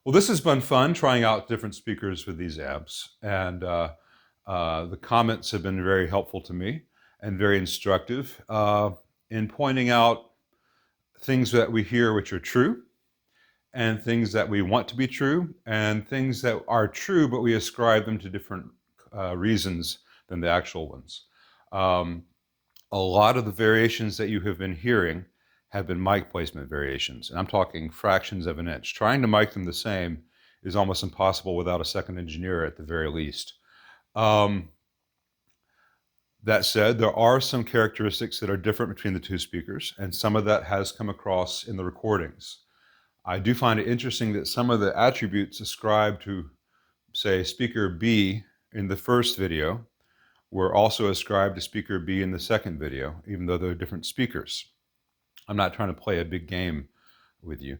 Well, this has been fun trying out different speakers with these amps, and the comments have been very helpful to me and very instructive in pointing out things that we hear which are true, and things that we want to be true, and things that are true but we ascribe them to different reasons than the actual ones. Um, a lot of the variations that you have been hearing have been mic placement variations, and I'm talking fractions of an inch. Trying to mic them the same is almost impossible without a second engineer at the very least. Um, that said, there are some characteristics that are different between the two speakers, and some of that has come across in the recordings. I do find it interesting that some of the attributes ascribed to, say, speaker B in the first video were also ascribed to speaker B in the second video, even though they're different speakers. I'm not trying to play a big game with you.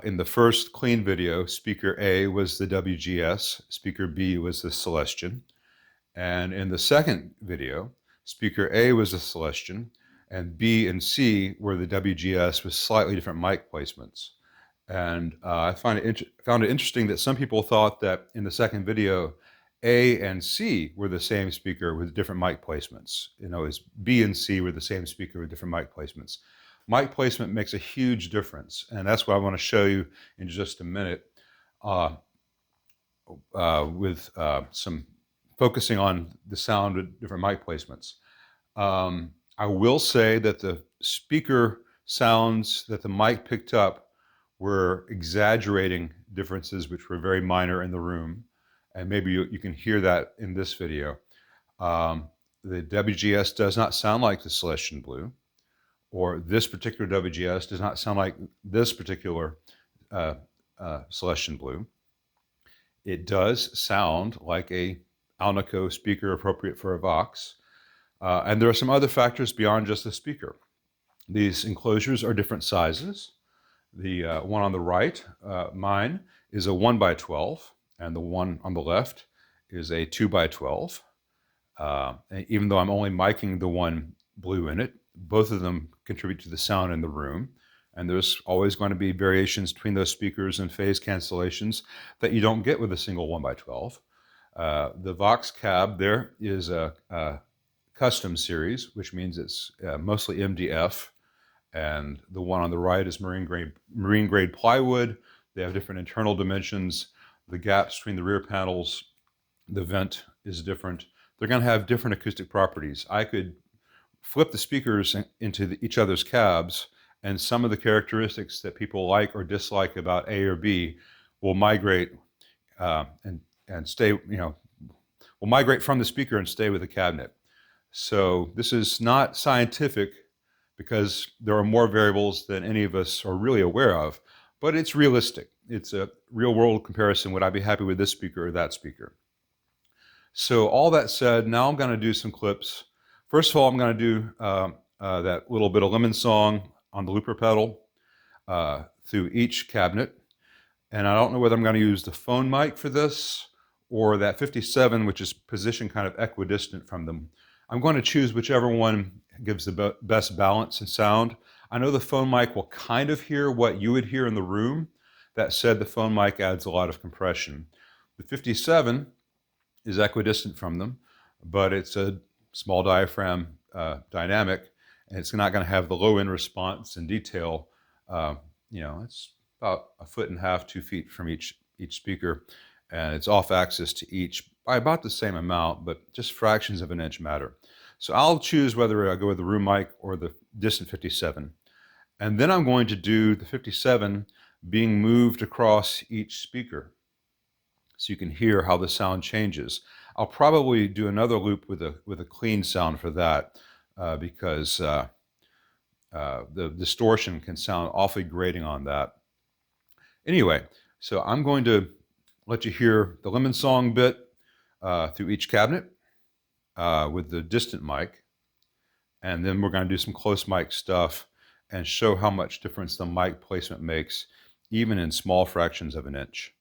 In the first clean video, speaker A was the WGS, speaker B was the Celestion. And in the second video, speaker A was the Celestion, and B and C were the WGS with slightly different mic placements. And I found it interesting that some people thought that in the second video, A and C were the same speaker with different mic placements. You know, as B and C were the same speaker with different mic placements. Mic placement makes a huge difference, and that's what I want to show you in just a minute with some focusing on the sound with different mic placements. I will say that the speaker sounds that the mic picked up were exaggerating differences which were very minor in the room, and maybe you can hear that in this video. The WGS does not sound like the Celestion Blue, or this particular WGS does not sound like this particular Celestion Blue. It does sound like a AlNiCo speaker appropriate for a Vox. And there are some other factors beyond just the speaker. These enclosures are different sizes. The one on the right, mine, is a 1x12, and the one on the left is a 2x12. And even though I'm only miking the one blue in it, both of them contribute to the sound in the room. And there's always going to be variations between those speakers and phase cancellations that you don't get with a single 1x12. The Vox cab there is a custom series, which means it's mostly MDF. And the one on the right is marine grade plywood. They have different internal dimensions. The gaps between the rear panels, the vent is different. They're going to have different acoustic properties. I could flip the speakers into each other's cabs, and some of the characteristics that people like or dislike about A or B will migrate and stay, will migrate from the speaker and stay with the cabinet. So this is not scientific because there are more variables than any of us are really aware of, but it's realistic. It's a real world comparison. Would I be happy with this speaker or that speaker? So all that said, now I'm going to do some clips. First of all, I'm going to do that little bit of Lemon Song on the looper pedal through each cabinet. And I don't know whether I'm going to use the phone mic for this or that 57, which is positioned kind of equidistant from them. I'm going to choose whichever one gives the best balance and sound. I know the phone mic will kind of hear what you would hear in the room. That said, the phone mic adds a lot of compression. The 57 is equidistant from them, but it's a small diaphragm dynamic, and it's not going to have the low end response and detail. It's about 1.5 feet, 2 feet from each speaker, and it's off axis to each by about the same amount, but just fractions of an inch matter. So I'll choose whether I go with the room mic or the distant 57. And then I'm going to do the 57 being moved across each speaker, so you can hear how the sound changes. I'll probably do another loop with a clean sound for that because the distortion can sound awfully grating on that. Anyway, so I'm going to let you hear the Lemon Song bit through each cabinet with the distant mic, and then we're going to do some close mic stuff and show how much difference the mic placement makes, even in small fractions of an inch.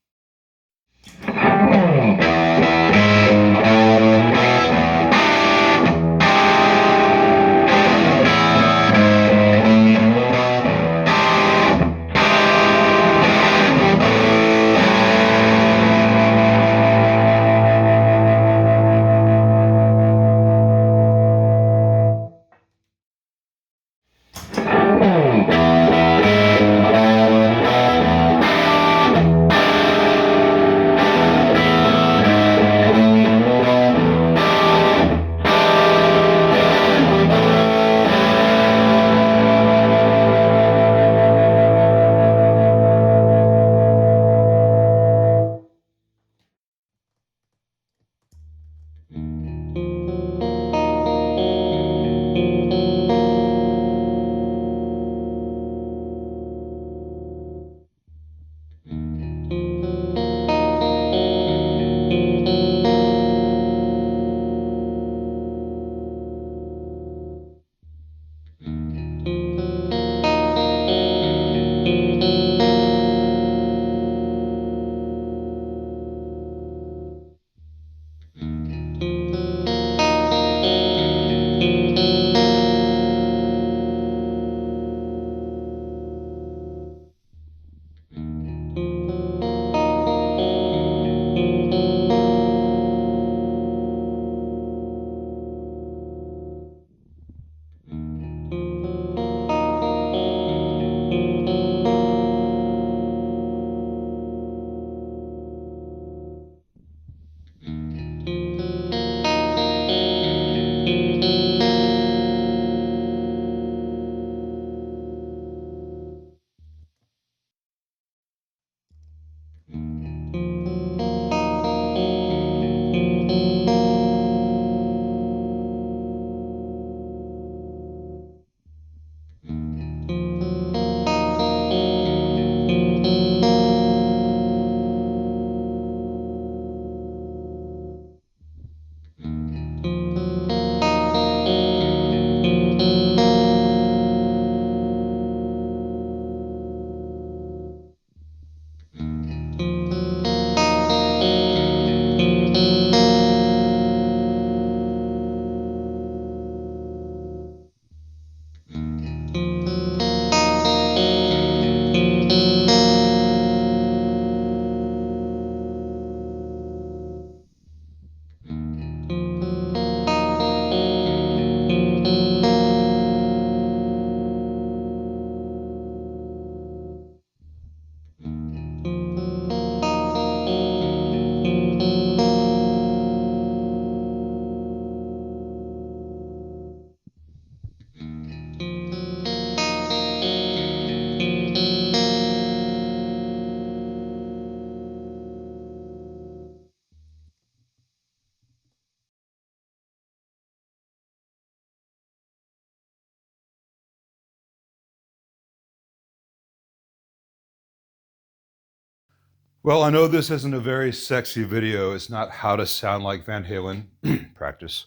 Well, I know this isn't a very sexy video. It's not how to sound like Van Halen, practice,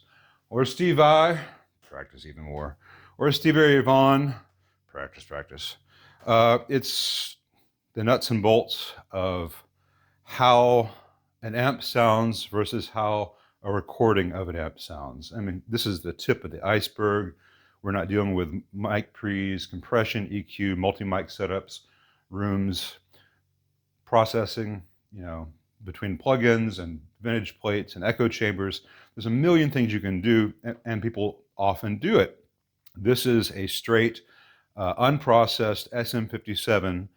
or Steve Vai, practice even more, or Stevie Ray Vaughan, practice, practice. It's the nuts and bolts of how an amp sounds versus how a recording of an amp sounds. I mean, this is the tip of the iceberg. We're not dealing with mic pre's, compression, EQ, multi-mic setups, rooms, processing, between plugins and vintage plates and echo chambers. There's a million things you can do, and people often do it. This is a straight, unprocessed SM57,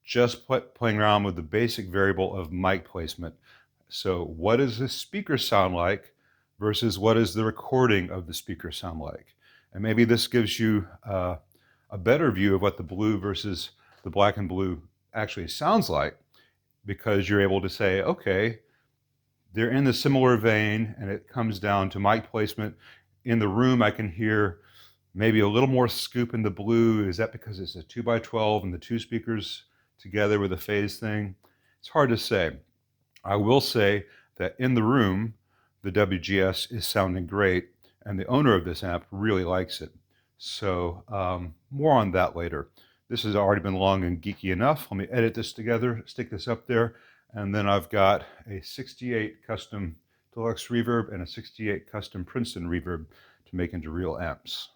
just playing around with the basic variable of mic placement. So what does the speaker sound like versus what does the recording of the speaker sound like? And maybe this gives you a better view of what the blue versus the black and blue actually sounds like, because you're able to say, okay, they're in the similar vein, and it comes down to mic placement. In the room, I can hear maybe a little more scoop in the blue. Is that because it's a 2x12 and the two speakers together with a phase thing? It's hard to say. I will say that in the room, the WGS is sounding great, and the owner of this amp really likes it. So more on that later. This has already been long and geeky enough. Let me edit this together, stick this up there, and then I've got a 68 custom deluxe reverb and a 68 custom Princeton reverb to make into real amps.